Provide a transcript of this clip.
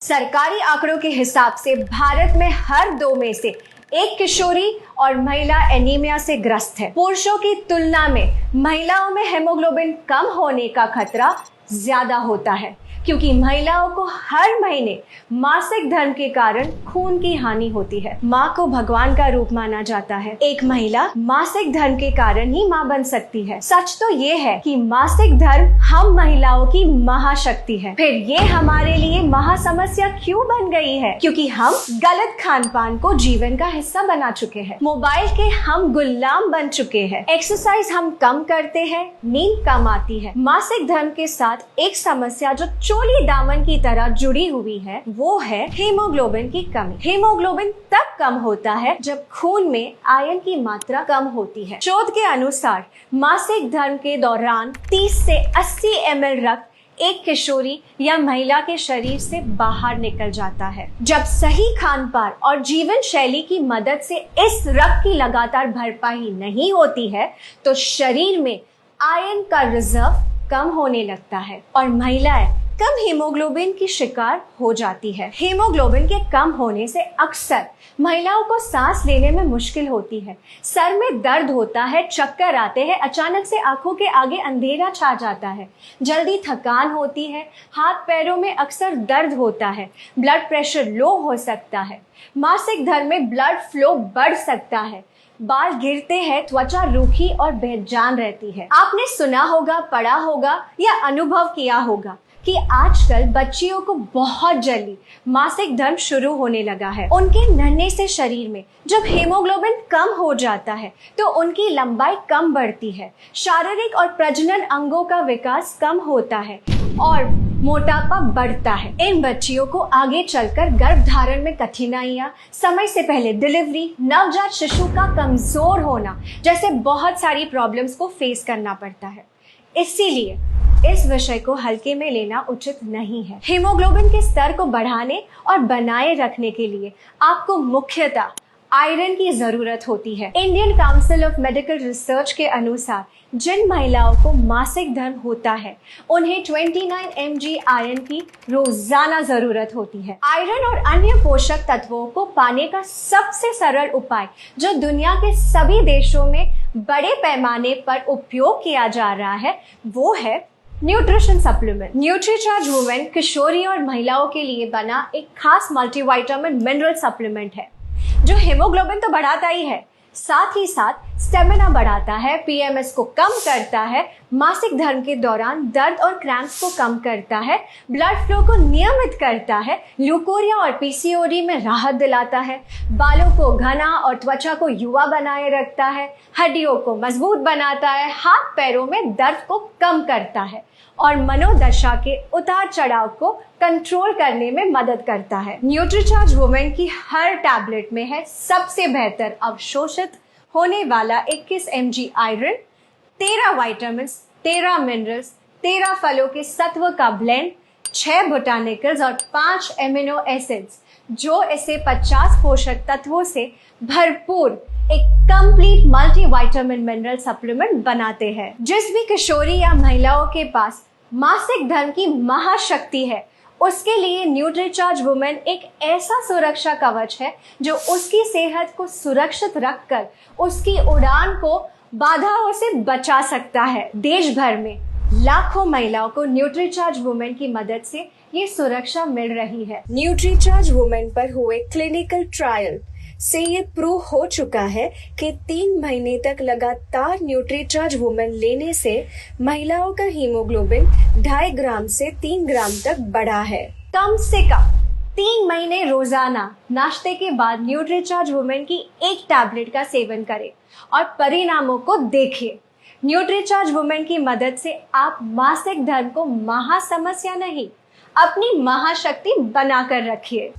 सरकारी आंकड़ों के हिसाब से भारत में हर 2 में से एक किशोरी और महिला एनीमिया से ग्रस्त है। पुरुषों की तुलना में महिलाओं में हेमोग्लोबिन कम होने का खतरा ज्यादा होता है, क्योंकि महिलाओं को हर महीने मासिक धर्म के कारण खून की हानि होती है। माँ को भगवान का रूप माना जाता है। एक महिला मासिक धर्म के कारण ही माँ बन सकती है। सच तो ये है कि मासिक धर्म हम महिलाओं की महाशक्ति है। फिर ये हमारे लिए महासमस्या क्यों बन गई है? क्योंकि हम गलत खान पान को जीवन का हिस्सा बना चुके हैं। मोबाइल के हम गुलाम बन चुके हैं। एक्सरसाइज हम कम करते हैं, नींद कम आती है। मासिक धर्म के साथ एक समस्या जो चोली दामन की तरह जुड़ी हुई है, वो है हीमोग्लोबिन की कमी। हीमोग्लोबिन तब कम होता है जब खून में आयरन की मात्रा कम होती है। शोध के अनुसार मासिक धर्म के दौरान 30 से 80 ml रक्त एक किशोरी या महिला के शरीर से बाहर निकल जाता है। जब सही खान पान और जीवन शैली की मदद से इस रक्त की लगातार भरपाई नहीं होती है, तो शरीर में आयरन का रिजर्व कम होने लगता है और महिलाएं कम हीमोग्लोबिन की शिकार हो जाती है। हीमोग्लोबिन के कम होने से अक्सर महिलाओं को सांस लेने में मुश्किल होती है, सर में दर्द होता है, चक्कर आते हैं, अचानक से आंखों के आगे अंधेरा छा जाता है, जल्दी थकान होती है, हाथ पैरों में अक्सर दर्द होता है, ब्लड प्रेशर लो हो सकता है, मासिक धर्म में ब्लड फ्लो बढ़ सकता है, बाल गिरते हैं, त्वचा रूखी और बेजान रहती है। आपने सुना होगा, पढ़ा होगा या अनुभव किया होगा कि आजकल बच्चियों को बहुत जल्दी मासिक धर्म शुरू होने लगा है। उनके नन्हे से शरीर में जब हीमोग्लोबिन कम हो जाता है तो उनकी लंबाई कम बढ़ती है, शारीरिक और प्रजनन अंगों का विकास कम होता है और मोटापा बढ़ता है। इन बच्चियों को आगे चलकर गर्भधारण में कठिनाइयां, समय से पहले डिलीवरी, नवजात शिशु का कमजोर होना जैसे बहुत सारी प्रॉब्लम्स को फेस करना पड़ता है। इसीलिए इस विषय को हल्के में लेना उचित नहीं है। हीमोग्लोबिन के स्तर को बढ़ाने और बनाए रखने के लिए आपको मुख्यतः आयरन की जरूरत होती है। Indian council of medical research के अनुसार जिन महिलाओं को मासिक धर्म होता है, उन्हें 29 mg आयरन की रोजाना जरूरत होती है। आयरन और अन्य पोषक तत्वों को पाने का सबसे सरल उपाय जो दुनिया के सभी देशों में बड़े पैमाने पर उपयोग किया जा रहा है, वो है न्यूट्रिशन सप्लीमेंट। न्यूट्रीचार्ज वुमेन किशोरी और महिलाओं के लिए बना एक खास मल्टीविटामिन मिनरल सप्लीमेंट है जो हीमोग्लोबिन तो बढ़ाता ही है, साथ ही साथ स्टेमिना बढ़ाता है, पीएमएस को कम करता है, मासिक धर्म के दौरान दर्द और क्रैम्प्स को कम करता है, ब्लड फ्लो को नियमित करता है, ल्यूकोरिया और पीसीओडी में राहत दिलाता है, बालों को घना और त्वचा को युवा बनाए रखता है, हड्डियों को मजबूत बनाता है, हाथ पैरों में दर्द को कम करता है और मनोदशा के उतार चढ़ाव को कंट्रोल करने में मदद करता है। न्यूट्रीचार्ज वुमेन की हर टैबलेट में है सबसे बेहतर अवशोषित होने वाला 21 mg आयरन, 13 विटामिन, 13 मिनरल्स, 13 फलों के सत्व का ब्लेंड, 6 बोटानिकल्स और 5 एमिनो एसिड्स, जो इसे 50 पोषक तत्वों से भरपूर एक कंप्लीट मल्टीविटामिन मिनरल सप्लीमेंट बनाते हैं। जिस भी किशोरी या महिलाओं के पास मासिक धर्म की महाशक्ति है, उसके लिए न्यूट्रीचार्ज वुमेन एक ऐसा सुरक्षा कवच है जो उसकी सेहत को सुरक्षित रखकर उसकी उड़ान को बाधाओं से बचा सकता है। देश भर में लाखों महिलाओं को न्यूट्रीचार्ज वुमेन की मदद से ये सुरक्षा मिल रही है। न्यूट्रीचार्ज वुमेन पर हुए क्लिनिकल ट्रायल से ये प्रूव हो चुका है कि 3 महीने तक लगातार न्यूट्रीचार्ज वुमेन लेने से महिलाओं का हीमोग्लोबिन 2.5 ग्राम से 3 ग्राम तक बढ़ा है। कम से कम 3 महीने रोजाना नाश्ते के बाद न्यूट्रीचार्ज वुमेन की एक टैबलेट का सेवन करें और परिणामों को देखिए। न्यूट्रीचार्ज वुमेन की मदद से आप मासिक धर्म को महासमस्या नहीं, अपनी महाशक्ति बनाकर रखिए।